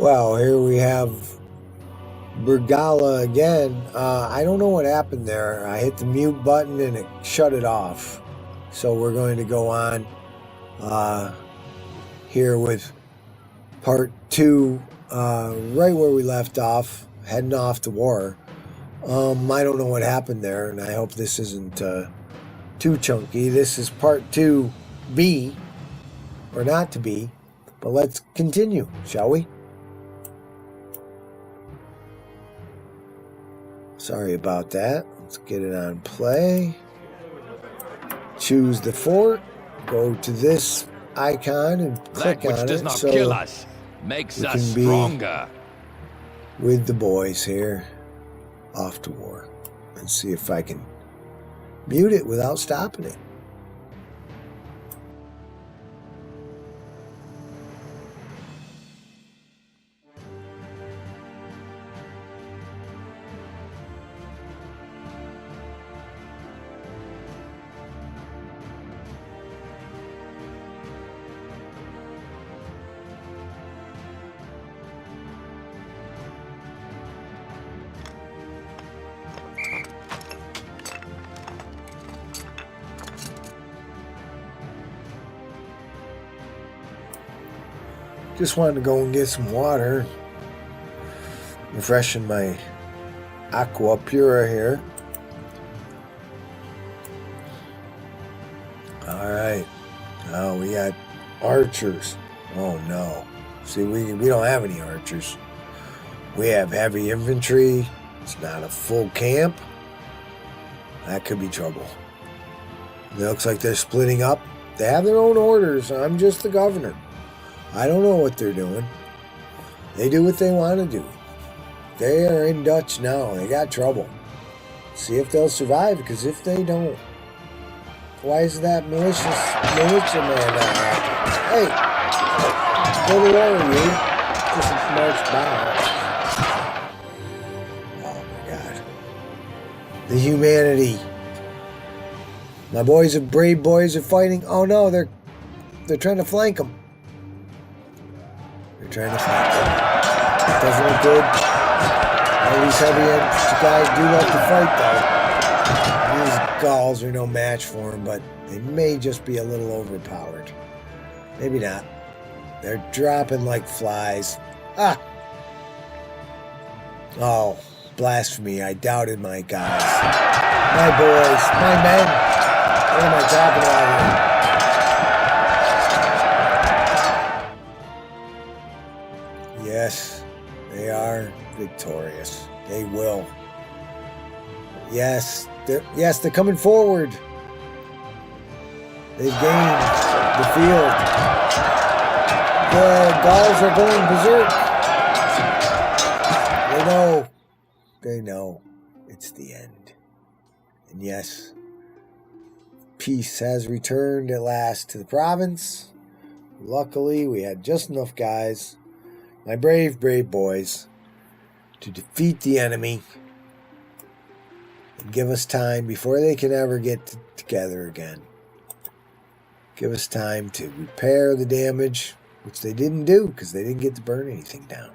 Well, here we have Burdigala again. I don't know what happened there. I hit the mute button and it shut it off. So we're going to go on here with part 2, right where we left off, heading off to war. I don't know what happened there, and I hope this isn't too chunky. This is part 2B, or not to be, but let's continue, shall we? Sorry about that. Let's get it on play. Choose the fort. Go to this icon and click on it. Does not so kill us, makes us stronger. With the boys here, off to war. Let's see if I can mute it without stopping it. Just wanted to go and get some water. Refreshing my aqua pura here. Alright. Oh, we got archers. Oh no. See, we don't have any archers. We have heavy infantry. It's not a full camp. That could be trouble. It looks like they're splitting up. They have their own orders. I'm just the governor. I don't know what they're doing. They do what they want to do. They are in Dutch now. They got trouble. See if they'll survive, because if they don't, why is that militia man not happy? Hey, go to war, you. Just march by. Oh my God. The humanity. My boys, brave boys, are fighting. Oh no, they're trying to flank them. Trying to fight them. It doesn't look good. All these heavy-edged guys do love to fight, though. These Gauls are no match for them, but they may just be a little overpowered. Maybe not. They're dropping like flies. Ah! Oh, blasphemy. I doubted my guys. My boys. My men. What am I talking about here? Yes, they are victorious. They will. Yes, they're coming forward. They've gained the field. The Gauls are going berserk. They know it's the end. And yes, peace has returned at last to the province. Luckily, we had just enough guys, my brave, brave boys, to defeat the enemy and give us time before they can ever get together again. Give us time to repair the damage, which they didn't do because they didn't get to burn anything down.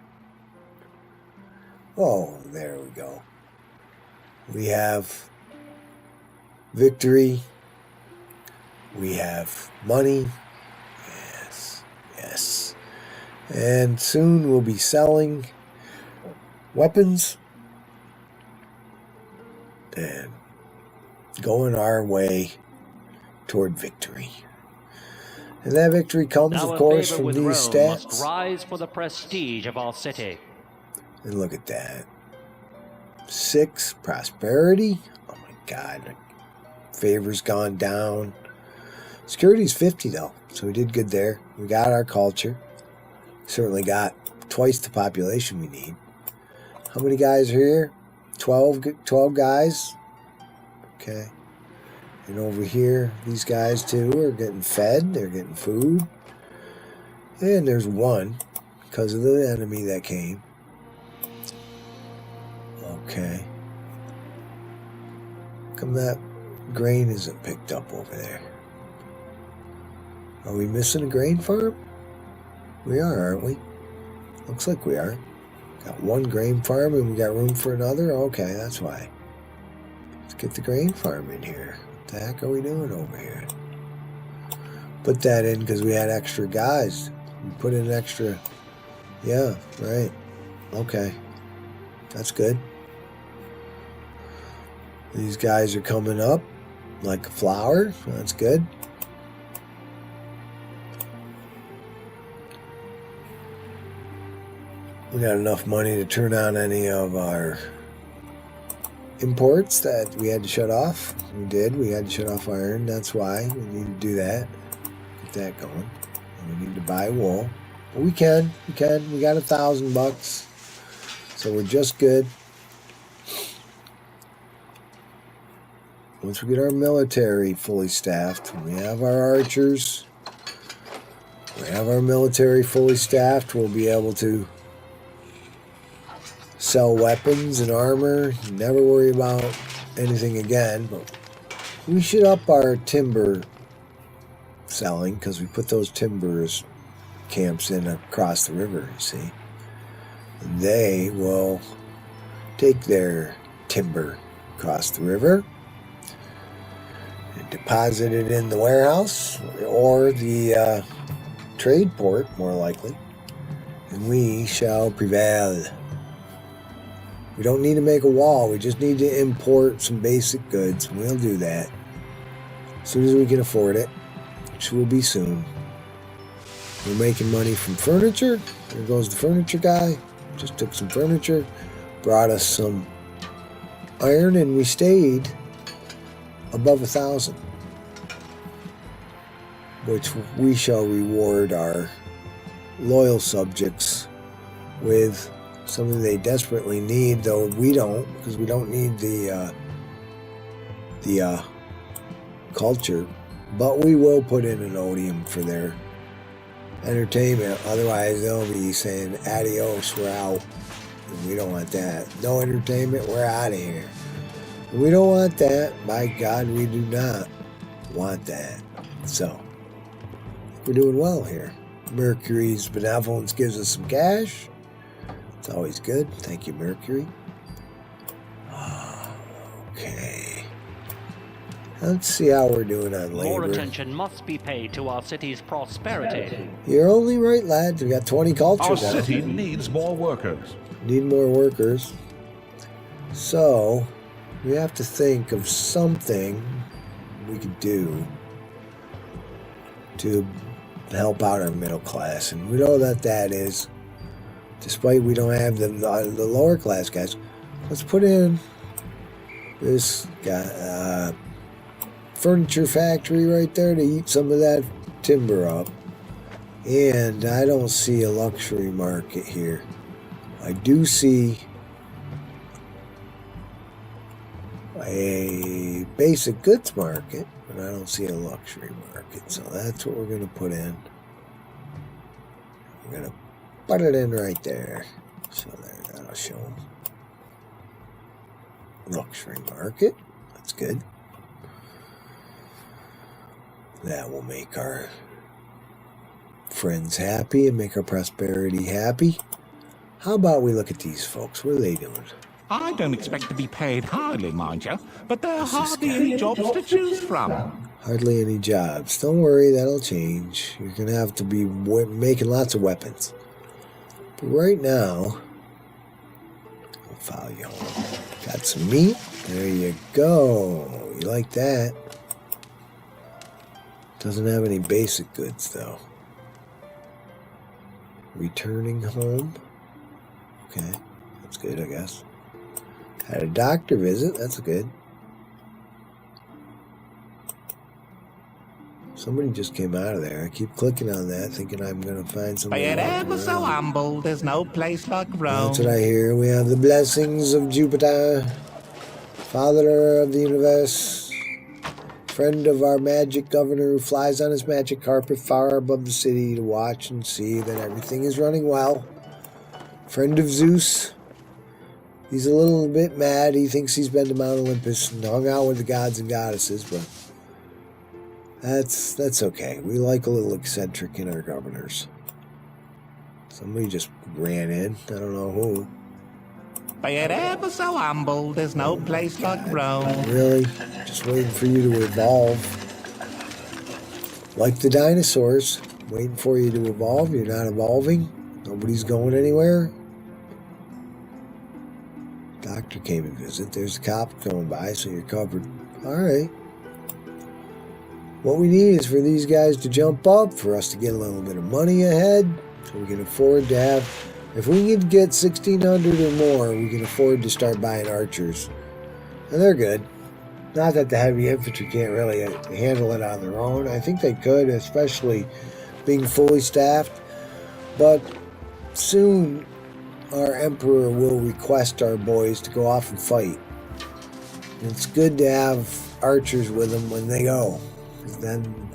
Oh, there we go. We have victory. We have money. Yes. And soon we'll be selling weapons and going our way toward victory. And that victory comes, of course, from these stats. Must rise for the prestige of our city. And look at that. 6 prosperity. Oh my God. Favor's gone down. Security's 50 though, so we did good there. We got our culture. Certainly got twice the population we need. How many guys are here? 12 guys. Okay. And over here, these guys too are getting fed. They're getting food. And there's one because of the enemy that came. Okay. How come that grain isn't picked up over there? Are we missing a grain farm? We are, aren't we? Looks like we are. Got one grain farm and we got room for another? Okay, that's why. Let's get the grain farm in here. What the heck are we doing over here? Put that in because we had extra guys. We put in extra. Yeah, right. Okay. That's good. These guys are coming up like a flower. That's good. We got enough money to turn on any of our imports that we had to shut off. We did. We had to shut off iron. That's why we need to do that. Get that going. And we need to buy wool. But we can. We can. We got $1,000. So we're just good. Once we get our military fully staffed, we have our archers. We have our military fully staffed. We'll be able to sell weapons and armor. Never worry about anything again. But we should up our timber selling because we put those timbers camps in across the river, you see. And they will take their timber across the river and deposit it in the warehouse or the trade port, more likely. And we shall prevail. We don't need to make a wall. We just need to import some basic goods. We'll do that as soon as we can afford it, which will be soon. We're making money from furniture. There goes the furniture guy. Just took some furniture, brought us some iron, and we stayed above 1,000, which we shall reward our loyal subjects with something they desperately need, though we don't, because we don't need the culture, but we will put in an odium for their entertainment. Otherwise they'll be saying adios, we're out, and we don't want that. No entertainment, we're out of here. We don't want that. By God, we do not want that. So we're doing well here. Mercury's benevolence gives us some cash. It's always good. Thank you, Mercury. Okay. Let's see how we're doing on labor. More attention must be paid to our city's prosperity. You're only right, lads. We got 20 culture Our now. city needs more workers. Need more workers. So we have to think of something we could do to help out our middle class. And we know that that is, despite we don't have the lower class guys, let's put in this guy, furniture factory right there to eat some of that timber up. And I don't see a luxury market here. I do see a basic goods market, but I don't see a luxury market. So that's what we're going to put in. We're going to put it in right there. So there, that'll show them. Luxury market. That's good. That will make our friends happy and make our prosperity happy. How about we look at these folks? What are they doing? I don't expect to be paid hardly, mind you, but there are hardly any jobs to choose from. Hardly any jobs. Don't worry, that'll change. You're going to have to be making lots of weapons. But right now, I'll follow you home. Got some meat. There you go. You like that? Doesn't have any basic goods, though. Returning home. Okay, that's good, I guess. Had a doctor visit. That's good. Somebody just came out of there. I keep clicking on that, thinking I'm going to find somebody. Be it ever so humble, there's no place like Rome. That's what I hear. We have the blessings of Jupiter, Father of the universe, friend of our magic governor who flies on his magic carpet far above the city to watch and see that everything is running well. Friend of Zeus. He's a little bit mad. He thinks he's been to Mount Olympus and hung out with the gods and goddesses, but that's okay. We like a little eccentric in our governors. Somebody just ran in. I don't know who. Be it ever so humble, there's no place like Rome. Really? Just waiting for you to evolve. Like the dinosaurs. Waiting for you to evolve. You're not evolving. Nobody's going anywhere. Doctor came to visit. There's a cop going by, so you're covered. Alright. What we need is for these guys to jump up, for us to get a little bit of money ahead, so we can afford to have... If we can get 1,600 or more, we can afford to start buying archers. And they're good. Not that the heavy infantry can't really handle it on their own. I think they could, especially being fully staffed. But soon, our emperor will request our boys to go off and fight. And it's good to have archers with them when they go. Because then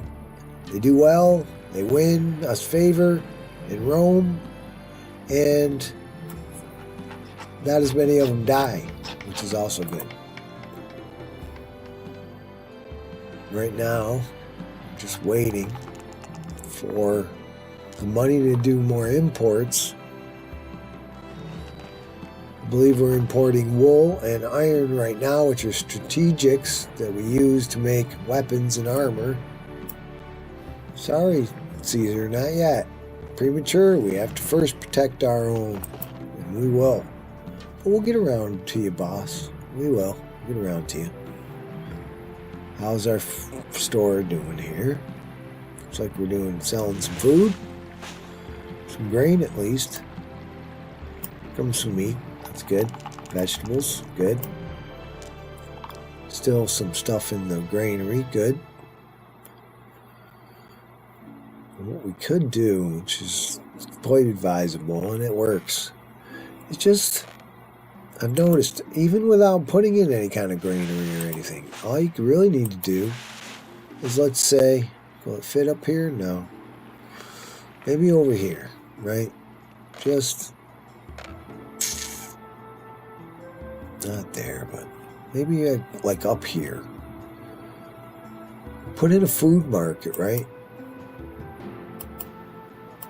they do well, they win us favor in Rome. And not as many of them die, which is also good. Right now, I'm just waiting for the money to do more imports. I believe we're importing wool and iron right now, which are strategics that we use to make weapons and armor. Sorry, Caesar, not yet. Premature. We have to first protect our own, and we will. But we'll get around to you, boss. We will get around to you. How's our store doing here? Looks like we're selling some food, some grain at least. Comes some meat. That's good. Vegetables, good. Still some stuff in the granary, good. What we could do, which is quite advisable, and it works, it's just, I've noticed, even without putting in any kind of granary or anything, all you really need to do is, let's say, will it fit up here? No. Maybe over here, right? Just, not there, but maybe like up here. Put in a food market, right?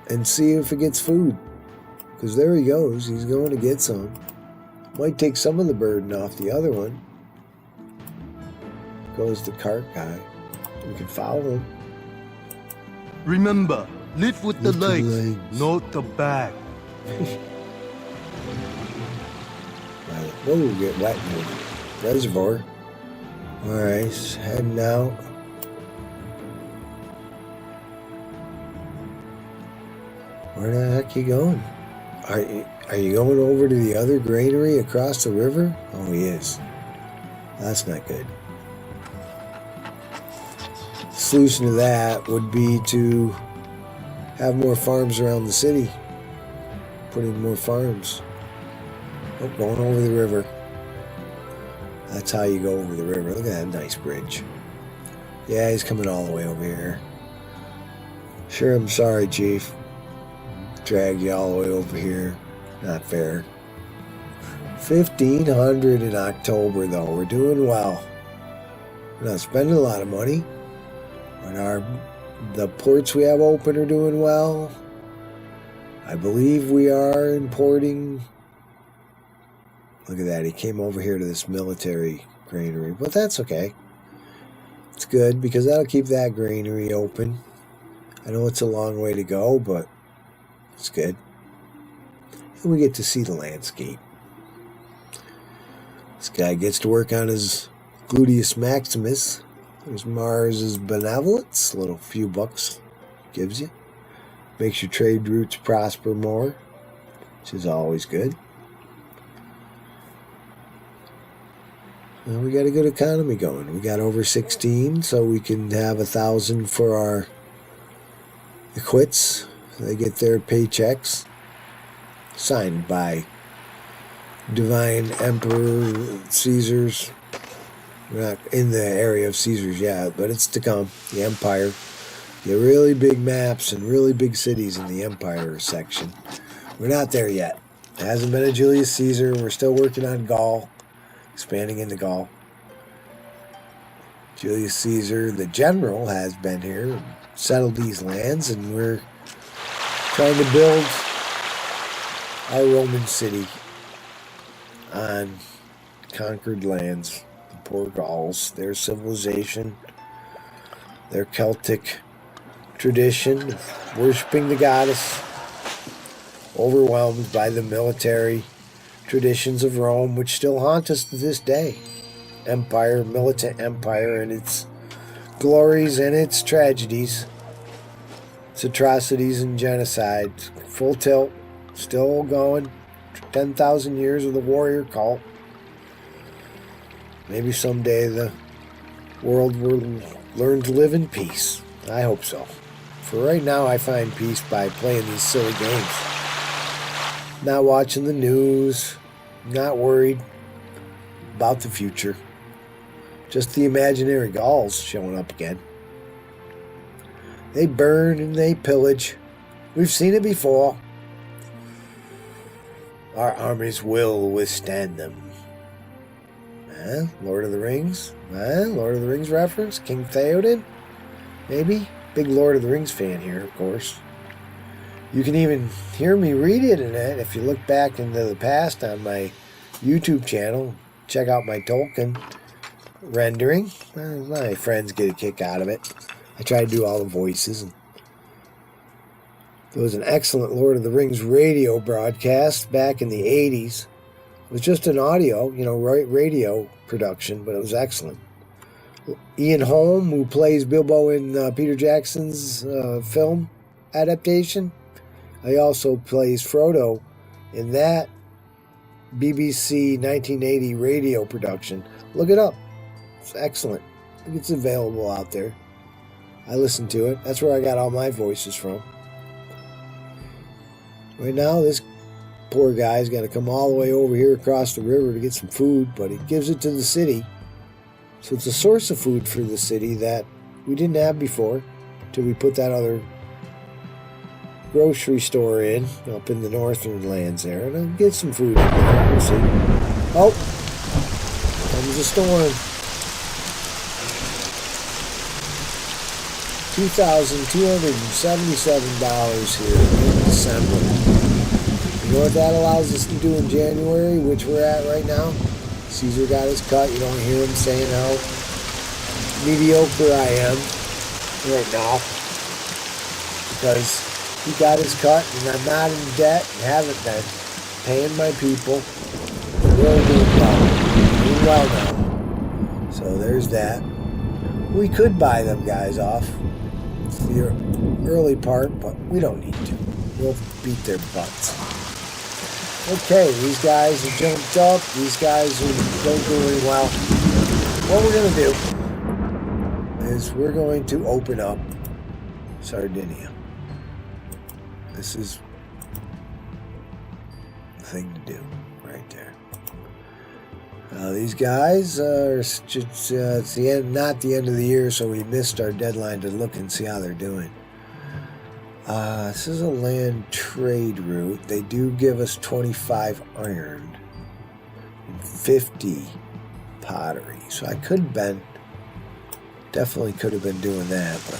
And see if it gets food. Because there he goes. He's going to get some. Might take some of the burden off the other one. Goes the cart guy. We can follow him. Remember, live with the legs, not the back. Whoa, get wet in the reservoir. Alright, heading out. Where the heck are you going? Are you going over to the other granary across the river? Oh, he is. That's not good. The solution to that would be to have more farms around the city. Put in more farms. Oh, going over the river. That's how you go over the river. Look at that nice bridge. Yeah, he's coming all the way over here. Sure, I'm sorry, Chief. Drag you all the way over here. Not fair. 1,500 in October, though. We're doing well. We're not spending a lot of money. But the ports we have open are doing well. I believe we are importing. Look at that. He came over here to this military granary. But that's okay. It's good because that'll keep that granary open. I know it's a long way to go, but it's good. And we get to see the landscape. This guy gets to work on his gluteus maximus. There's Mars's benevolence. A little few bucks gives you. Makes your trade routes prosper more, which is always good. Well, we got a good economy going. We got over 16, so we can have 1,000 for our equits. They get their paychecks signed by Divine Emperor Caesar's. We're not in the area of Caesar's yet, but it's to come. The Empire. Get really big maps and really big cities in the Empire section. We're not there yet. It hasn't been a Julius Caesar. We're still working on Gaul. Expanding into Gaul. Julius Caesar, the general, has been here and settled these lands, and we're trying to build our Roman city on conquered lands, the poor Gauls, their civilization, their Celtic tradition of worshiping the goddess, overwhelmed by the military traditions of Rome, which still haunt us to this day. Empire, militant empire, and its glories and its tragedies, its atrocities and genocide. Full tilt, still going. 10,000 years of the warrior cult. Maybe someday the world will learn to live in peace. I hope so. For right now, I find peace by playing these silly games. Not watching the news, not worried about the future. Just the imaginary Gauls showing up again. They burn and they pillage. We've seen it before. Our armies will withstand them. Lord of the Rings? Lord of the Rings reference? King Theoden? Maybe? Big Lord of the Rings fan here, of course. You can even hear me read it in it if you look back into the past on my YouTube channel. Check out my Tolkien rendering. My friends get a kick out of it. I try to do all the voices. There was an excellent Lord of the Rings radio broadcast back in the 80s. It was just an audio, radio production, but it was excellent. Ian Holm, who plays Bilbo in Peter Jackson's film adaptation, he also plays Frodo in that BBC 1980 radio production. Look it up. It's excellent. I think it's available out there. I listen to it. That's where I got all my voices from. Right now, this poor guy's got to come all the way over here across the river to get some food, but he gives it to the city. So it's a source of food for the city that we didn't have before until we put that other grocery store in up in the northern lands there. And I'll get some food in there. We'll see. Oh, comes a storm. $2,277 here in December. You know what that allows us to do in January, which we're at right now? Caesar got his cut. You don't hear him saying how mediocre I am right now because he got his cut and I'm not in debt and haven't been. Paying my people. Really doing well. Doing well now. So there's that. We could buy them guys off the early part, but we don't need to. We'll beat their butts. Okay, these guys have jumped up. These guys don't do really well. What we're going to do is we're going to open up Sardinia. This is the thing to do right there. These guys are just, it's the end, not the end of the year, so we missed our deadline to look and see how they're doing. This is a land trade route. They do give us 25 iron and 50 pottery. So I could have been, definitely could have been doing that. But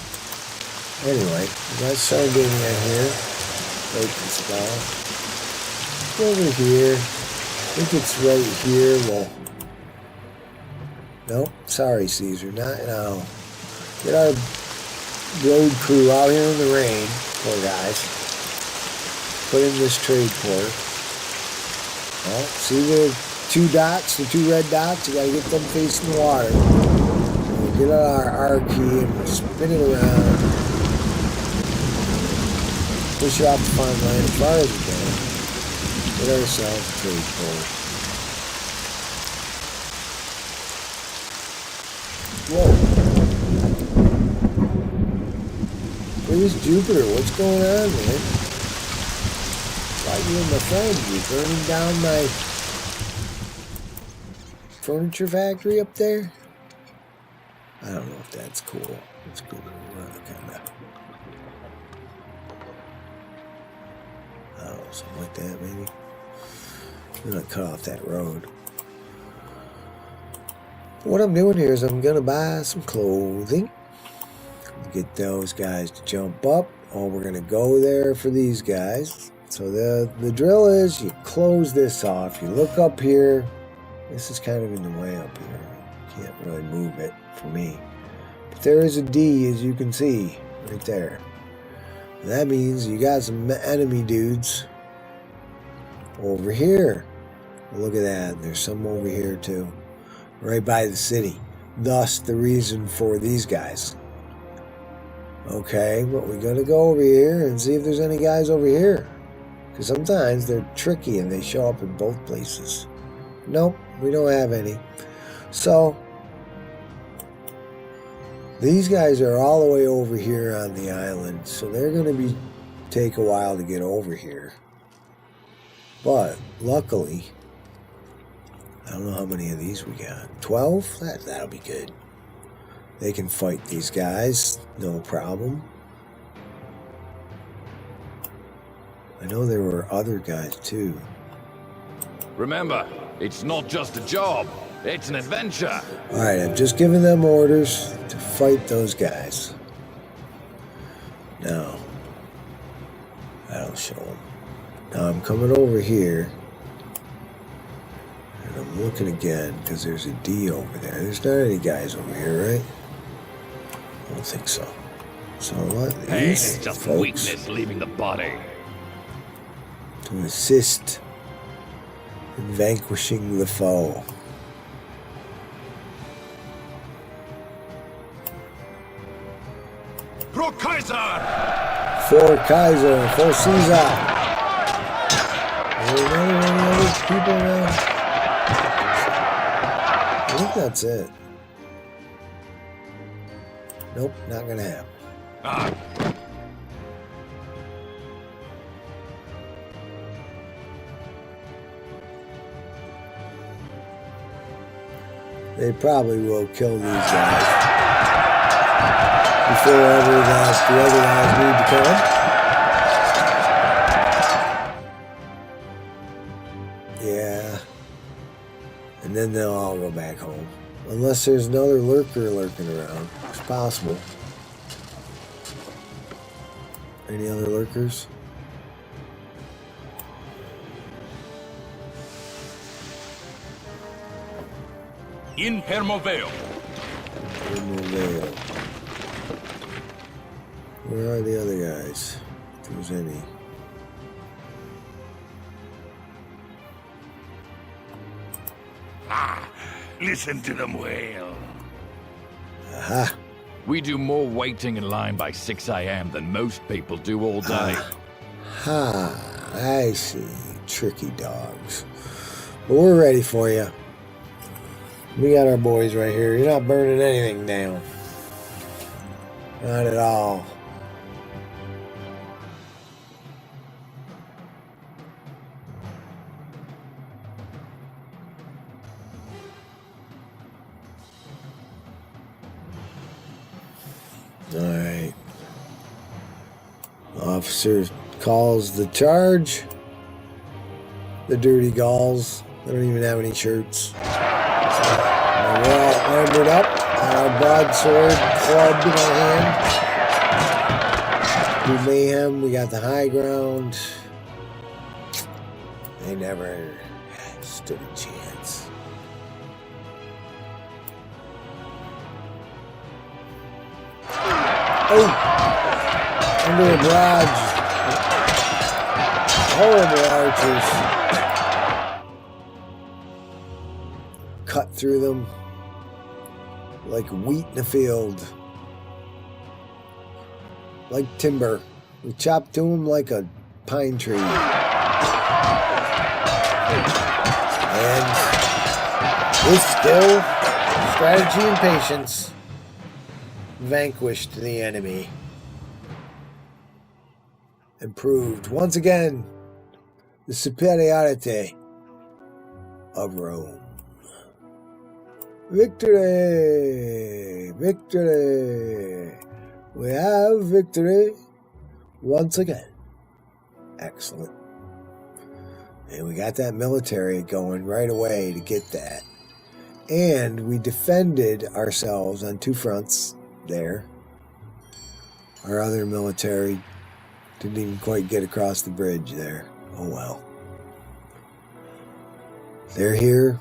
anyway, we got Sardinia here. Break this down. Over here. I think it's right here. Well, nope. Sorry, Caesar. Not now. Get our road crew out here in the rain. Poor guys. Put in this trade port. Well, see the two dots, the two red dots? You gotta get them facing the water. So we'll get our key and we'll spin it around. Push it off the farmland as far as we can. Get ourselves a trade port. Whoa. Where's Jupiter? What's going on, man? Why you and my friend? You burning down my furniture factory up there? I don't know if that's cool. It's cool. Kind of. I don't know, something like that, maybe. I'm gonna cut off that road. What I'm doing here is I'm gonna buy some clothing. Get those guys to jump up. Oh, we're gonna go there for these guys. So the drill is you close this off. You look up here. This is kind of in the way up here. Can't really move it for me. But there is a D, as you can see, right there. And that means you got some enemy dudes over here. Look at that. There's some over here too. Right by the city. Thus the reason for these guys. Okay, but we gotta go over here and see if there's any guys over here. Because sometimes they're tricky and they show up in both places. Nope, we don't have any. So, these guys are all the way over here on the island. So they're going to take a while to get over here. But, luckily, I don't know how many of these we got. 12? That'll be good. They can fight these guys. No problem. I know there were other guys too. Remember, it's not just a job, it's an adventure. Alright, I've just given them orders to fight those guys. Now, that'll show them. Now I'm coming over here. And I'm looking again, because there's a D over there. There's not any guys over here, right? I don't think so. So what? Hey, it's just weakness leaving the body. To assist in vanquishing the foe. Pro Kaiser! For Kaiser, for Caesar. Are there any other people around? I think that's it. Nope, not gonna happen. They probably will kill these guys before ever the other guys need to come. Yeah. And then they'll all go back home. Unless there's another lurker lurking around. It's possible. Any other lurkers? In Hermovale. Hermovale. Where are the other guys? If there's any. Listen to them wail. Aha. We do more waiting in line by 6 a.m. than most people do all day. Ha. I see. Tricky dogs. But we're ready for you. We got our boys right here. You're not burning anything down. Not at all. Alright. Officer calls the charge. The dirty Gauls. They don't even have any shirts. We're all armored up, our broadsword club in our hand. Do mayhem, we got the high ground. They never stood a chance. Oh! Under a barrage. Horrible archers. Cut through them like wheat in a field, like timber. We chopped to them like a pine tree. And with skill, strategy, and patience, vanquished the enemy and proved once again the superiority of Rome. Victory! Victory! We have victory once again. Excellent. And we got that military going right away to get that. And we defended ourselves on two fronts there. Our other military Didn't even quite get across the bridge there. Oh well. They're here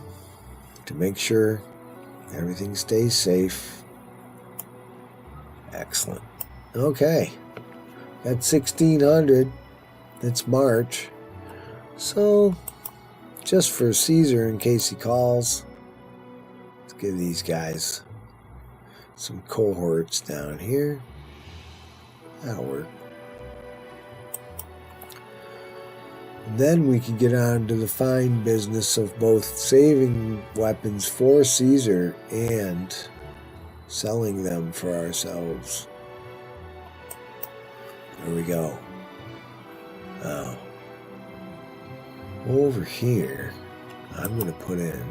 to make sure everything stays safe. Excellent. Okay. Got 1,600. It's March. So, just for Caesar in case he calls, let's give these guys some cohorts down here. That'll work. And then we can get on to the fine business of both saving weapons for Caesar and selling them for ourselves. There we go. Now, over here, I'm going to put in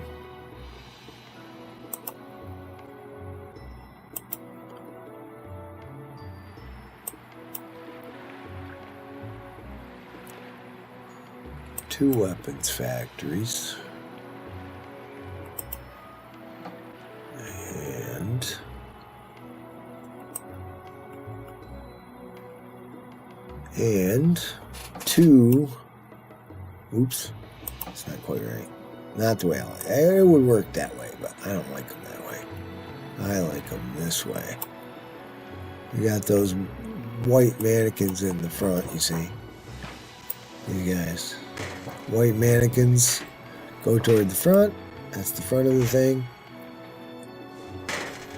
two weapons factories and two. Oops, it's not quite right. Not the way I like it. It would work that way, but I don't like them that way. I like them this way. We got those white mannequins in the front, you see. You guys. White mannequins go toward the front. That's the front of the thing.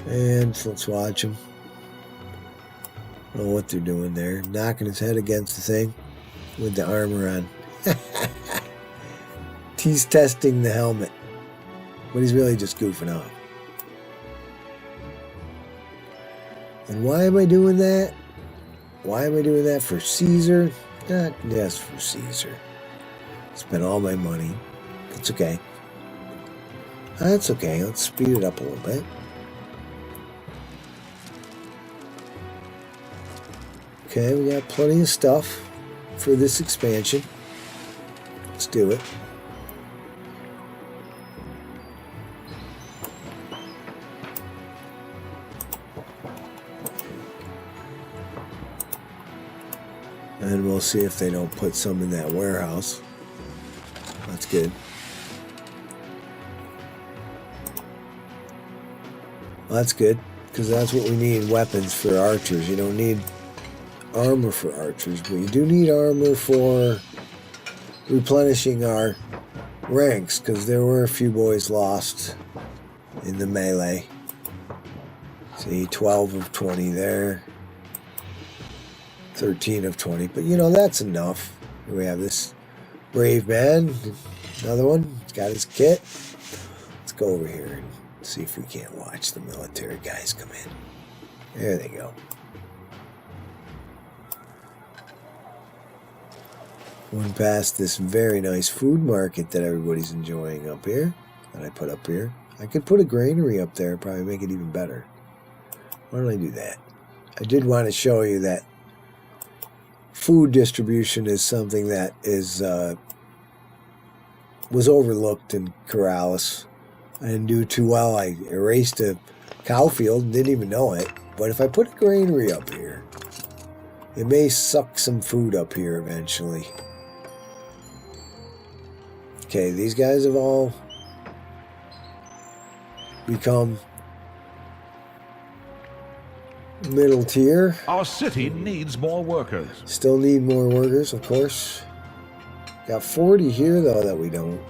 And let's watch them. I don't know what they're doing there. Knocking his head against the thing with the armor on. He's testing the helmet, but he's really just goofing off. And why am I doing that? Why am I doing that? For Caesar? Not just for Caesar. Spent all my money. That's okay. That's okay. Let's speed it up a little bit. Okay, we got plenty of stuff for this expansion. Let's do it. And we'll see if they don't put some in that warehouse. That's good. Well, that's good, because that's what we need, weapons for archers. You don't need armor for archers, but you do need armor for replenishing our ranks, because there were a few boys lost in the melee. See, 12 of 20 there. 13 of 20, but you know, that's enough. Here we have this brave man, another one. He's got his kit. Let's go over here and see if we can't watch the military guys come in. There they go. Going past this very nice food market that everybody's enjoying up here, that I put up here. I could put a granary up there, probably make it even better. Why don't I do that? I did want to show you that food distribution is something that is was overlooked in Corrales. I didn't do too well. I erased a cow field and didn't even know it. But if I put a granary up here, it may suck some food up here eventually. Okay, these guys have all become middle tier. Our city needs more workers. Still need more workers, of course. Got 40 here, though, that we don't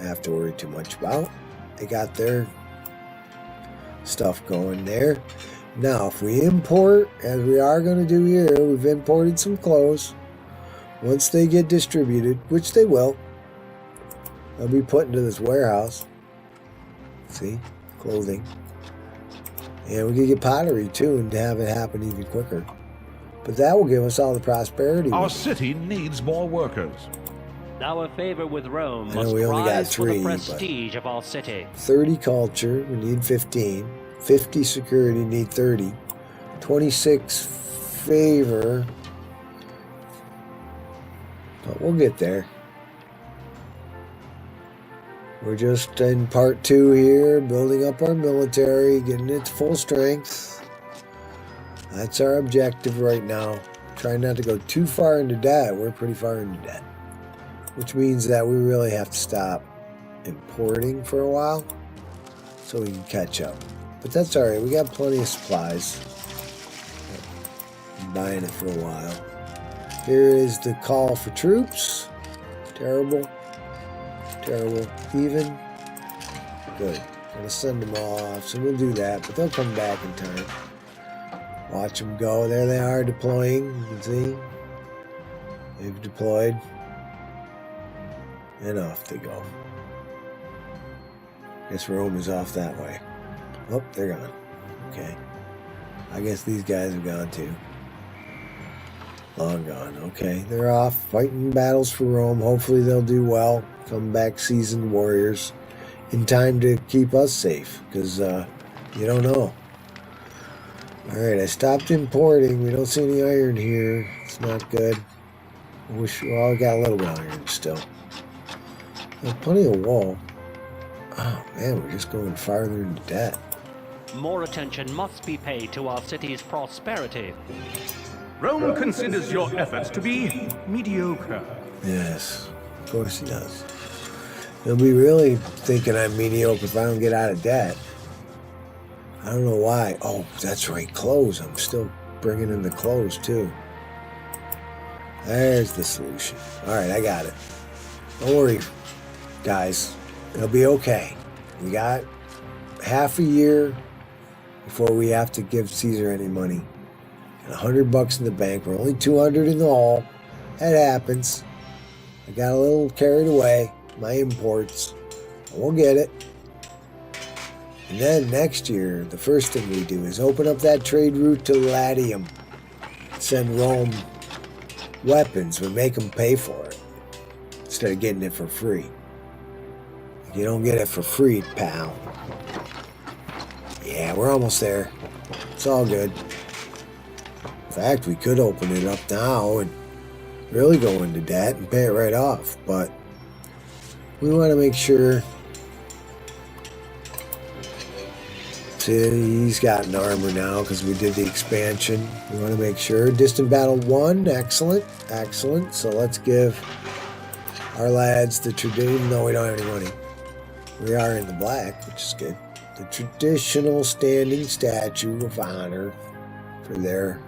have to worry too much about. They got their stuff going there. Now, if we import, as we are going to do here, we've imported some clothes. Once they get distributed, which they will, they'll be put into this warehouse. See? Clothing. And we can get pottery, too, and have it happen even quicker. But that will give us all the prosperity. Our city needs more workers. Our favor with Rome I know must we only got rise for 3, the prestige of our city. 30 culture, we need 15. 50 security, need 30. 26 favor. But we'll get there. We're just in part 2 here, building up our military, getting it to full strength. That's our objective right now. Try not to go too far into debt. We're pretty far into debt. Which means that we really have to stop importing for a while so we can catch up. But that's alright. We got plenty of supplies. I'm buying it for a while. Here is the call for troops. Terrible. Terrible. Even. Good. I'm going to send them all off, so we'll do that, but they'll come back in time. Watch them go. There they are deploying. You can see. They've deployed. And off they go. Guess Rome is off that way. Oh, they're gone. Okay. I guess these guys have gone too. Long gone. Okay, they're off fighting battles for Rome. Hopefully they'll do well. Come back seasoned warriors in time to keep us safe, because you don't know. Alright, I stopped importing. We don't see any iron here. It's not good. I wish, well, I got a little bit of iron still. There's plenty of wool. Oh man, we're just going farther into debt. More attention must be paid to our city's prosperity. Rome considers your efforts to be mediocre. Yes, of course he does. He'll be really thinking I'm mediocre if I don't get out of debt. I don't know why. Oh, that's right, clothes. I'm still bringing in the clothes too. There's the solution. All right, I got it. Don't worry, guys. It'll be okay. We got half a year before we have to give Caesar any money. And $100 in the bank. We're only 200 in the hole. That happens. I got a little carried away. My imports. We'll get it. And then next year, the first thing we do is open up that trade route to Latium. Send Rome weapons. We make them pay for it instead of getting it for free. You don't get it for free, pal. Yeah, we're almost there. It's all good. In fact, we could open it up now and really go into debt and pay it right off, but we want to make sure. See, he's got an armor now because we did the expansion. We want to make sure. Distant battle 1, excellent, excellent. So let's give our lads the tradition, even though we don't have any money. We are in the black, which is good. The traditional standing statue of honor for their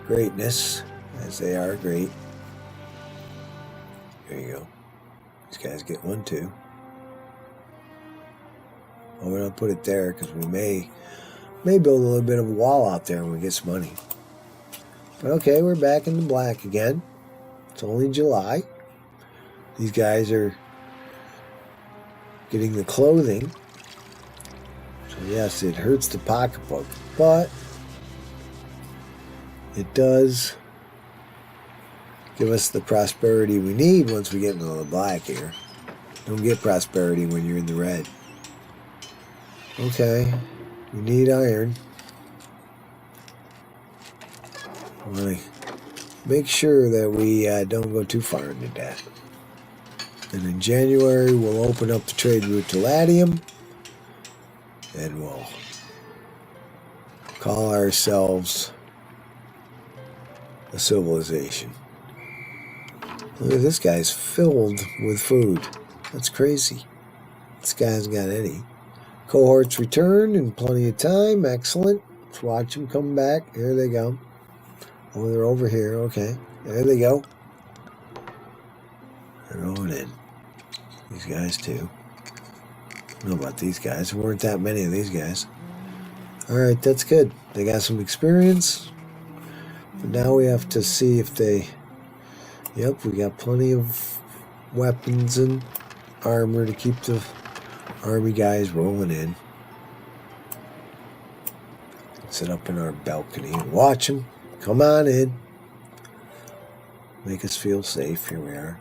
greatness, as they are great. There you go. These guys get one too. Well, we don't put it there because we may build a little bit of a wall out there when we get some money. But okay, we're back in the black again. It's only July. These guys are getting the clothing. So yes, it hurts the pocketbook, but it does give us the prosperity we need once we get into the black here. Don't get prosperity when you're in the red. Okay, we need iron. I want to make sure that we don't go too far into debt. And in January, we'll open up the trade route to Latium, and we'll call ourselves a civilization. Look at this guy's filled with food. That's crazy. This guy hasn't got any. Cohorts return in plenty of time. Excellent. Let's watch them come back. Here they go. Oh, they're over here. Okay. There they go. They're going in. These guys too. I don't know about these guys. There weren't that many of these guys. Alright, that's good. They got some experience. But now we have to see if they... Yep, we got plenty of weapons and armor to keep the army guys rolling in. Sit up in our balcony and watch them. Come on in. Make us feel safe. Here we are.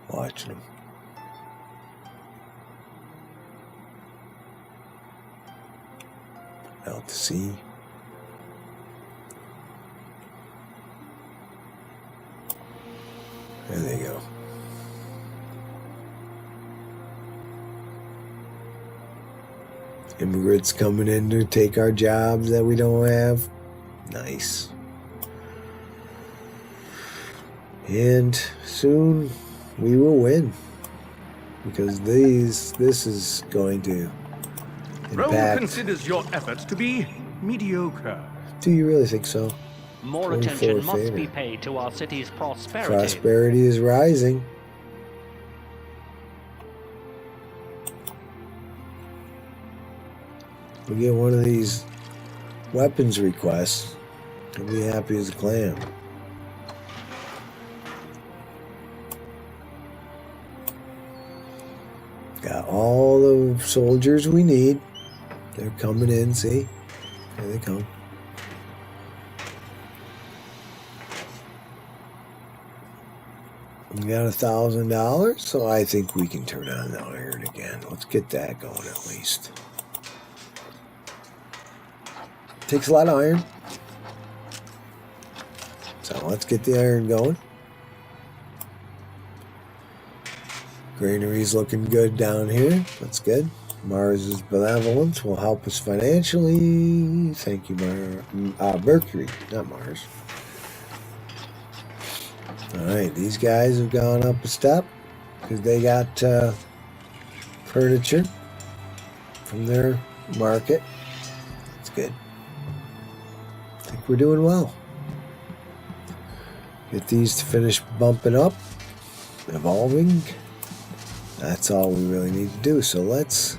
Watching them. Out to sea. There they go. Immigrants coming in to take our jobs that we don't have. Nice. And soon we will win. Because this is going to Rome impact. considers your efforts to be mediocre. Do you really think so? More 24 attention must favor. be paid to our city's prosperity. Prosperity is rising. We get one of these weapons requests, I'll be happy as a clam. Got all the soldiers we need. They're coming in, see? Here they come. We got $1,000, so I think we can turn on the iron again. Let's get that going at least. Takes a lot of iron. So let's get the iron going. Granary's looking good down here. That's good. Mars's benevolence will help us financially. Thank you, Mercury, not Mars. Alright, these guys have gone up a step because they got furniture from their market. That's good. I think we're doing well. Get these to finish bumping up, evolving. That's all we really need to do. So let's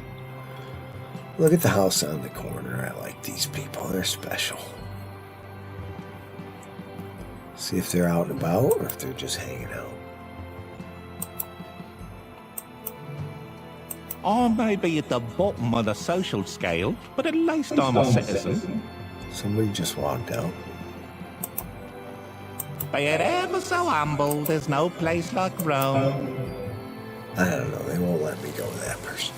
look at the house on the corner. I like these people. They're special. See if they're out and about or if they're just hanging out. I may be at the bottom of the social scale, but at least I'm a citizen. Somebody just walked out. Be it ever so humble, there's no place like Rome. I don't know. They won't let me go with that person.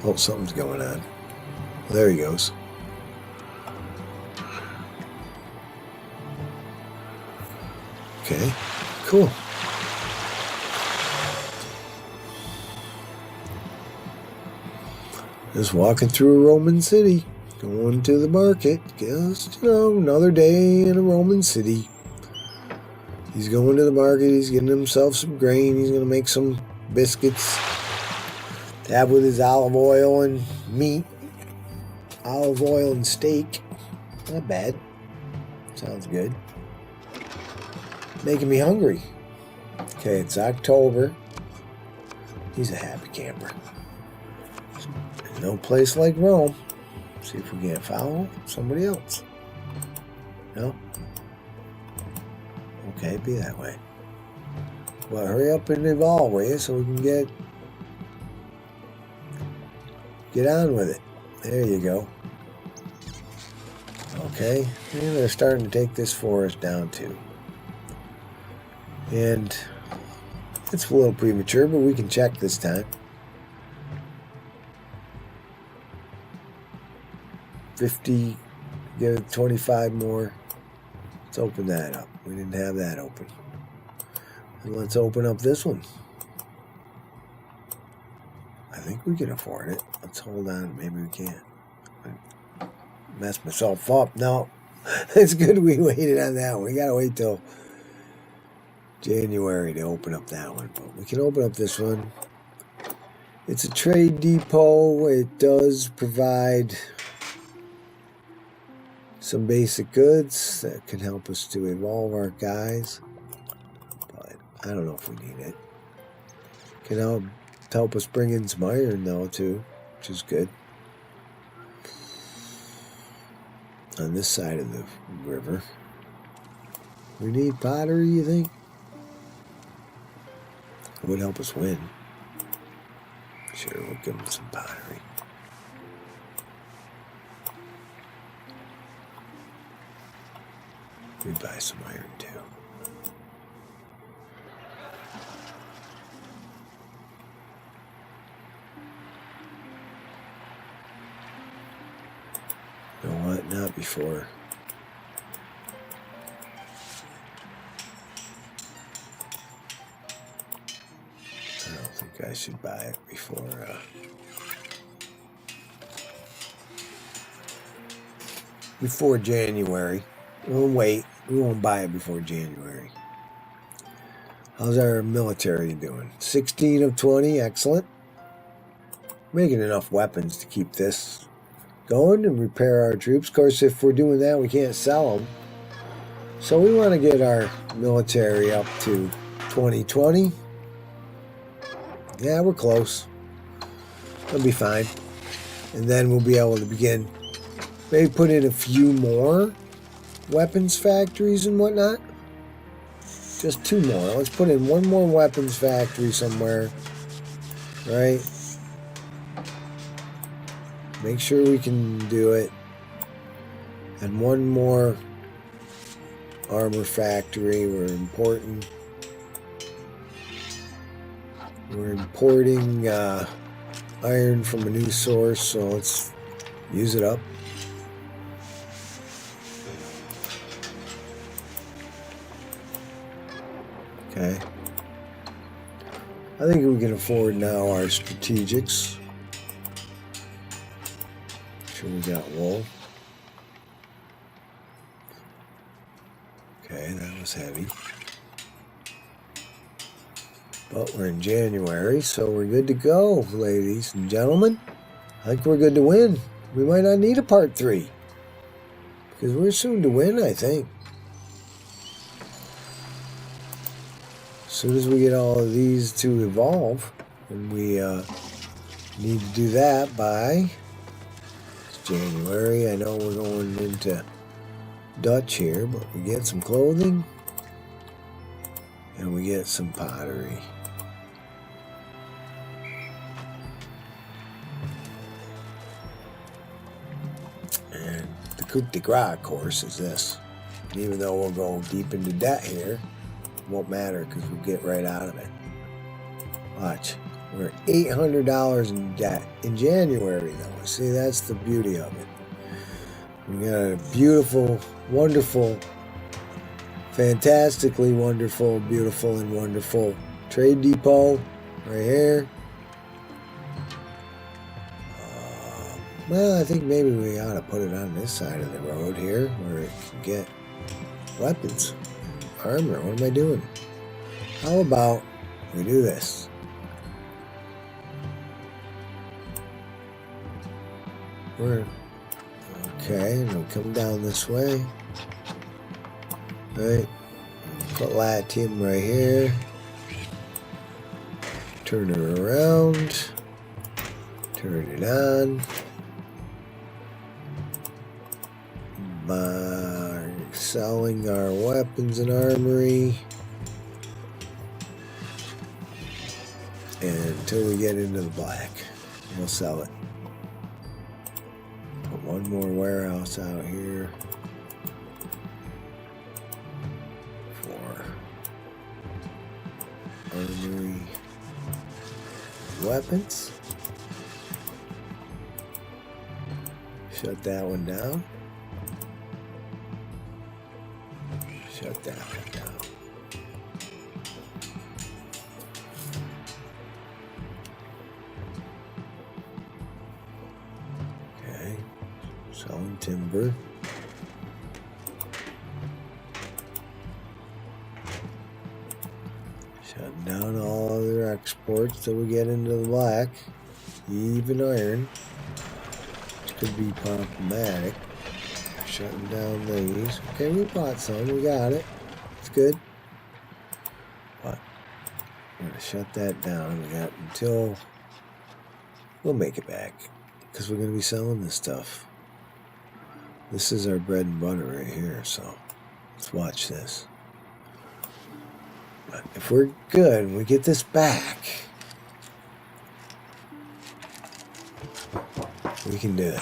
Oh, something's going on. Well, there he goes. Okay, cool. Just walking through a Roman city, going to the market. Just, another day in a Roman city. He's going to the market. He's getting himself some grain. He's going to make some biscuits to have with his olive oil and meat. Olive oil and steak. Not bad. Sounds good. Making me hungry. Okay, it's October. He's a happy camper. There's no place like Rome. See if we can't follow somebody else. No? Okay, be that way. Well, hurry up and evolve, will you, so we can get on with it. There you go. Okay, and they're starting to take this forest down too. And it's a little premature, but we can check this time. 50, give it 25 more. Let's open that up. We didn't have that open. And let's open up this one. I think we can afford it. Let's hold on. Maybe we can't. Mess myself up. No. It's good we waited on that one. We gotta wait till January to open up that one. But we can open up this one. It's a trade depot. It does provide some basic goods that can help us to evolve our guys. But I don't know if we need it. Can help us bring in some iron though too, which is good. On this side of the river. We need pottery, you think? It would help us win. Sure, we'll give them some pottery. We buy some iron too. You know what? Not before. I don't think I should buy it before. before January. We'll wait. We won't buy it before January. How's our military doing? 16 of 20. Excellent. Making enough weapons to keep this going and repair our troops. Of course, if we're doing that, we can't sell them. So we want to get our military up to 2020. Yeah, we're close. It'll be fine. And then we'll be able to begin, maybe put in a few more weapons factories and whatnot. Just 2 more. Let's put in 1 more weapons factory somewhere. Right? Make sure we can do it. And 1 more armor factory. We're importing iron from a new source, so let's use it up. Okay. I think we can afford now our strategics. Sure, we got wool. Okay, that was heavy. But we're in January, so we're good to go, ladies and gentlemen. I think we're good to win. We might not need a part 3. Because we're soon to win, I think. As soon as we get all of these to evolve, and we need to do that by January. I know we're going into Dutch here, but we get some clothing and we get some pottery. And the coup de grace, of course, is this. And even though we'll go deep into debt here, it won't matter because we'll get right out of it. Watch. We're $800 in debt in January, though. See, that's the beauty of it. We got a beautiful, wonderful, fantastically wonderful, beautiful, and wonderful trade depot right here. Well, I think maybe we ought to put it on this side of the road here where it can get weapons, armor. What am I doing? How about we do this? Okay, and we'll come down this way. Right. Put Latium right here. Turn it around. Turn it on. By selling our weapons and armory. And until we get into the black, we'll sell it. Put 1 more warehouse out here. For armory weapons. Shut that one down. Shut that one down. Okay. Selling timber. Shutting down all other exports till we get into the black. Even iron. Which could be problematic. Shutting down these. Okay, we bought some. We got it. It's good. But we're going to shut that down. We got until we'll make it back. Because we're going to be selling this stuff. This is our bread and butter right here. So let's watch this. But if we're good and we get this back, we can do it.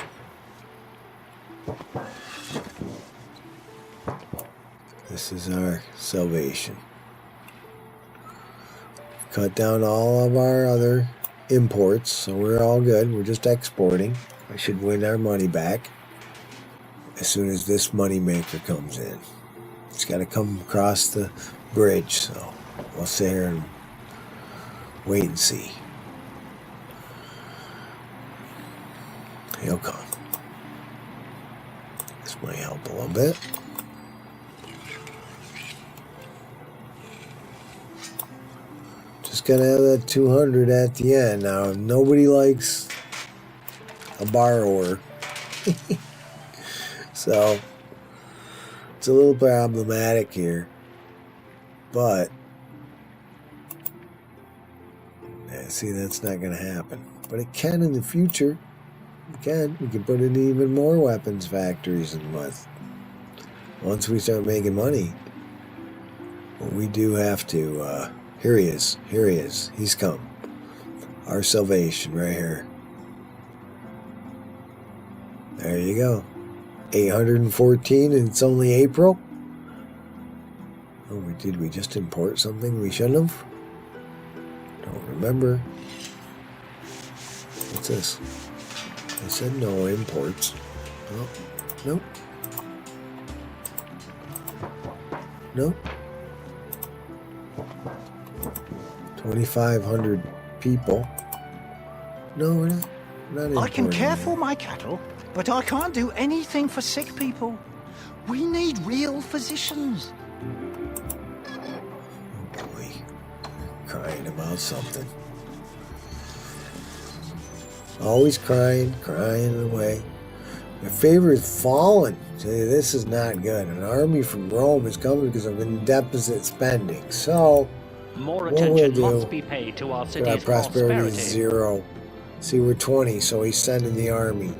This is our salvation. Cut down all of our other imports, so we're all good. We're just exporting. I should win our money back as soon as this money maker comes in. It's got to come across the bridge, so we'll sit here and wait and see. He'll come. As This might help a little bit. Just gotta have that 200 at the end. Now, nobody likes a borrower. So, it's a little problematic here. But, yeah, see, that's not gonna happen. But it can in the future. It can. We can put in even more weapons factories and what. Once we start making money. But we do have to, here he is. Here he is. He's come. Our salvation right here. There you go. 814 and it's only April. Oh, did we just import something we shouldn't have? Don't remember. What's this? I said no imports. Oh, nope. Nope. 2,500 people. No, we're not importing. I can care for my cattle, but I can't do anything for sick people. We need real physicians. Oh boy. Crying about something. Always crying away. My favorite's fallen. See, this is not good. An army from Rome is coming because of in deficit spending. So, More what attention we'll must do, be paid to our our city's prosperity is prosperity. 0. See, we're 20, so he's sending the army.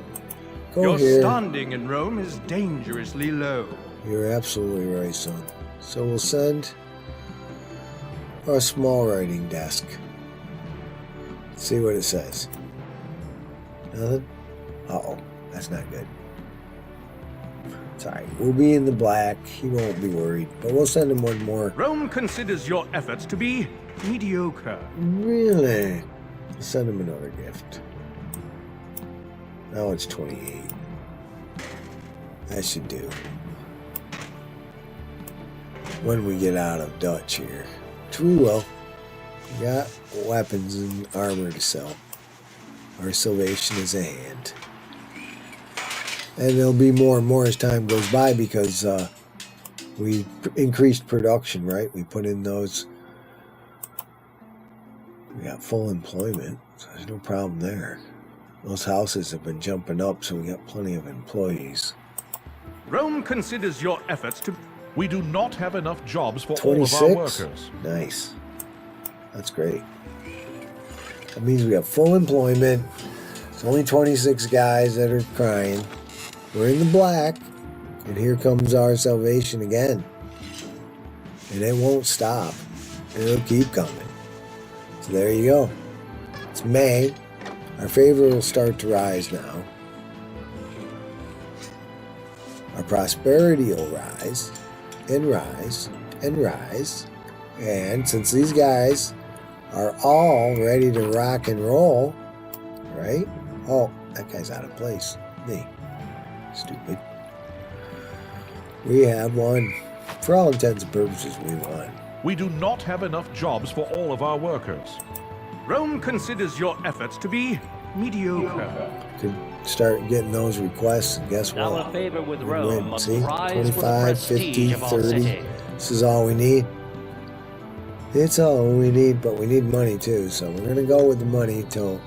Go Your here. standing in Rome is dangerously low. You're absolutely right, son. So we'll send a small writing desk. See what it says. Nothing? Uh-oh. That's not good. It's alright. We'll be in the black. He won't be worried. But we'll send him one more. Rome considers your efforts to be mediocre. Really? Send him another gift. Now it's 28. That should do. When we get out of Dutch here. Which we will. We got weapons and armor to sell. Our salvation is at hand. And there'll be more and more as time goes by because we increased production, right? We put in those. We got full employment, so there's no problem there. Those houses have been jumping up, so we got plenty of employees. Rome considers your efforts to... We do not have enough jobs for all of our 26? workers. Nice. That's great. That means we have full employment. It's only 26 guys that are crying. We're in the black. And here comes our salvation again. And it won't stop. It'll keep coming. So there you go. It's May. Our favor will start to rise now. Our prosperity will rise. And rise. And rise. And since these guys are all ready to rock and roll, right? Oh, that guy's out of place. Me. Stupid. We have won. For all intents and purposes, we won. We do not have enough jobs for all of our workers. Rome considers your efforts to be mediocre. Could start getting those requests, and guess what? Our favor with We Rome win. must See? rise with the 25, 50, prestige of our 30. city. This is all we need. It's all we need, but we need money too. So we're going to go with the money till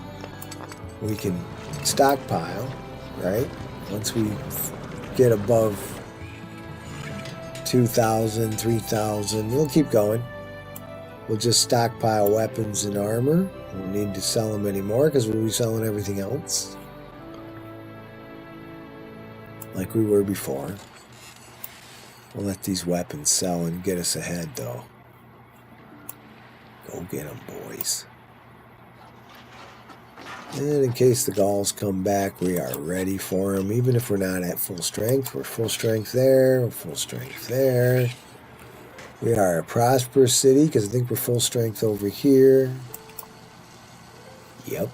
we can stockpile, right? Once we get above 2,000, 3,000, we'll keep going. We'll just stockpile weapons and armor. We don't need to sell them anymore because we'll be selling everything else. Like we were before. We'll let these weapons sell and get us ahead though. Go get them, boys. And in case the Gauls come back, we are ready for them. Even if we're not at full strength, we're full strength there, we're full strength there. We are a prosperous city because I think we're full strength over here. Yep,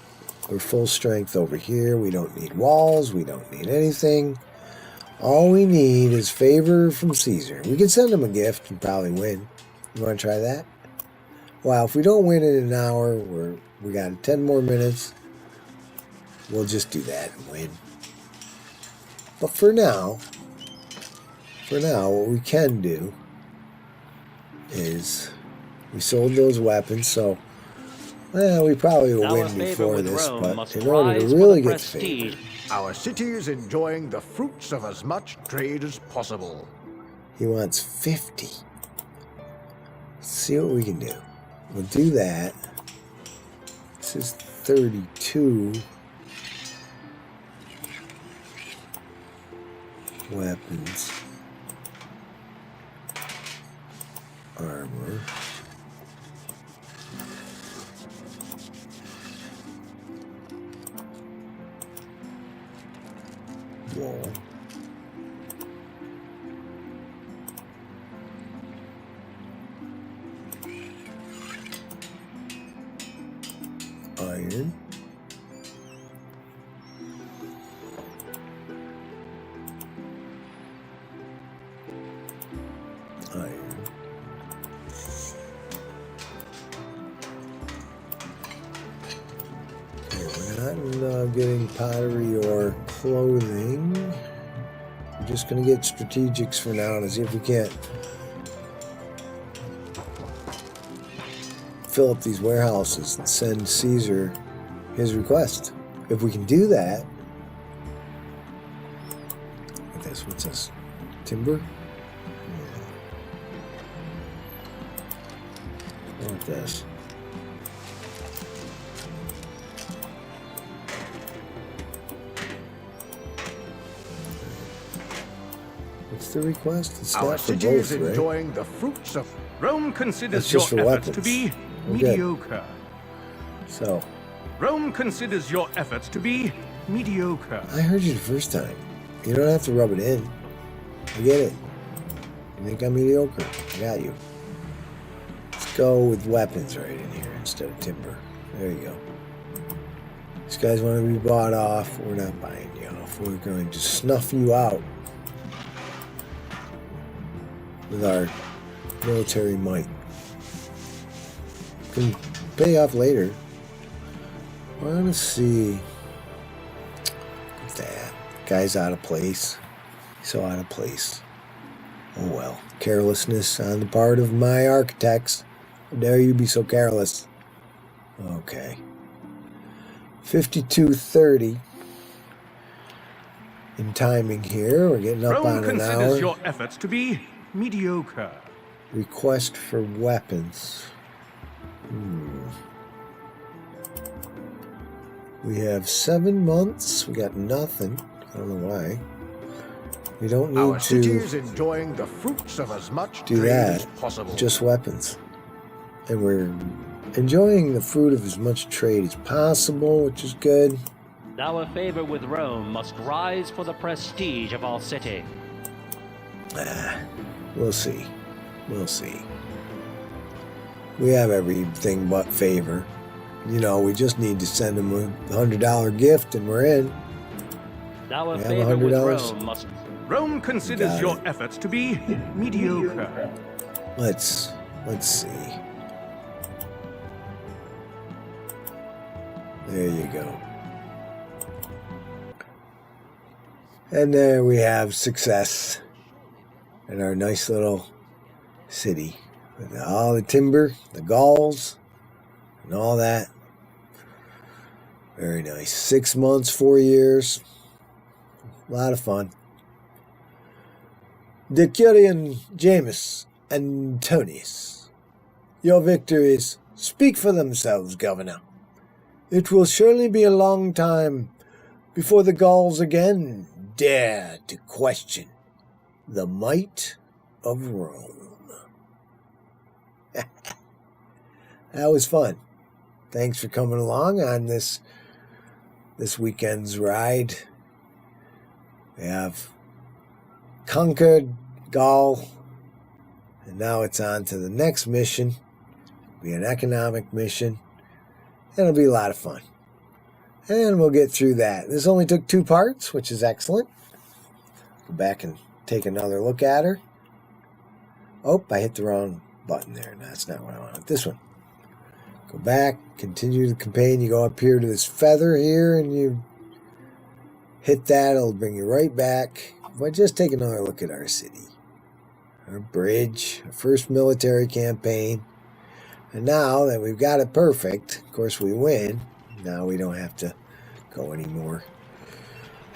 we're full strength over here. We don't need walls, we don't need anything. All we need is favor from Caesar. We can send him a gift and probably win. You want to try that? Well, if we don't win in an hour, we got 10 more minutes. We'll just do that and win. But for now, for now, what we can do is we sold those weapons, so we probably will Our win favor before with this, Rome but must in order rise to for really the get prestige. favor, Our city is enjoying the fruits of as much trade as possible. he wants 50. Let's see what we can do. We'll do that. This is 32. Weapons. Armor. Wall. Iron. Iron. Okay, we're not getting pottery or clothing. We're just going to get strategics for now to see if we can't fill up these warehouses and send Caesar his request. If we can do that, look at this. What's this? Timber? I want this. What's the request? It's Our not for city both, is right? enjoying the fruits of... Rome That's considers just your for efforts to weapons. be We're good. mediocre. So, Rome considers your efforts to be mediocre. I heard you the first time. You don't have to rub it in. I get it. You think I'm mediocre? I got you. Let's go with weapons right in here instead of timber. There you go. These guys want to be bought off. We're not buying you off. We're going to snuff you out with our military might. Can pay off later. I want to see. Look at that. Guy's out of place. So out of place. Oh well. Carelessness on the part of my architects. How dare you be so careless? Okay. 52:30 in timing here. We're getting up Rome on an considers hour. your efforts to be mediocre. Request for weapons. We have 7 months. We got nothing. I don't know why. We don't Our need city to is enjoying the fruits of as much do trade that. as possible. Just weapons. And we're enjoying the fruit of as much trade as possible, which is good. Our favor with Rome must rise for the prestige of our city. We'll see. We'll see. We have everything but favor. You know, we just need to send them a $100 gift and we're in. Our We have favor with $100. Rome must... Rome considers Got your it. efforts to be mediocre. Let's see. There you go. And there we have success in our nice little city with all the timber, the galls, and all that. Very nice. 6 months, 4 years. A lot of fun. Decurion James Antonius. Your victories speak for themselves, Governor. It will surely be a long time before the Gauls again dare to question the might of Rome. That was fun. Thanks for coming along on this weekend's ride. We have conquered Gaul, and now it's on to the next mission. It'll be an economic mission. It'll be a lot of fun. And we'll get through that. This only took 2 parts, which is excellent. Go back and take another look at her. Oh, I hit the wrong button there. No, that's not what I want. This one. Go back, continue the campaign. You go up here to this feather here, and you hit that. It'll bring you right back. But just take another look at our city. our bridge, our first military campaign. And now that we've got it perfect, of course we win. Now we don't have to go anymore.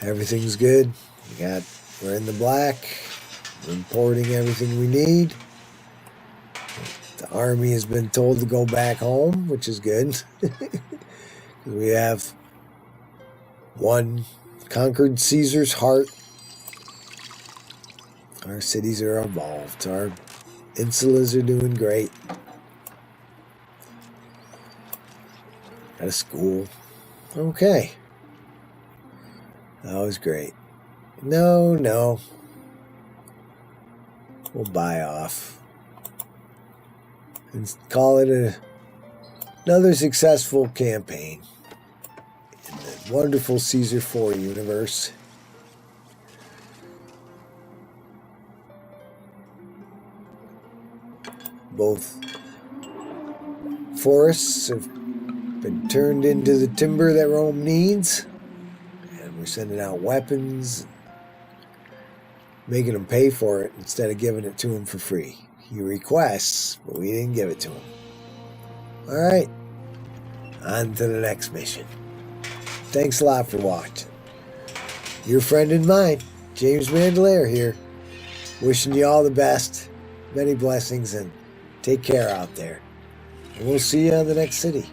Everything's good. We're in the black. We're importing everything we need. The army has been told to go back home, which is good. We have one conquered Caesar's heart. Our cities are evolved. Our insulas are doing great. Got a school. Okay. That was great. No. We'll buy off. And call it another successful campaign in the wonderful Caesar 4 universe. Both forests have been turned into the timber that Rome needs. And we're sending out weapons, making them pay for it instead of giving it to them for free. He requests, but we didn't give it to him. All right, on to the next mission. Thanks a lot for watching. Your friend and mine, James Mandelaire here, wishing you all the best, many blessings, and take care out there. And we'll see you on the next city.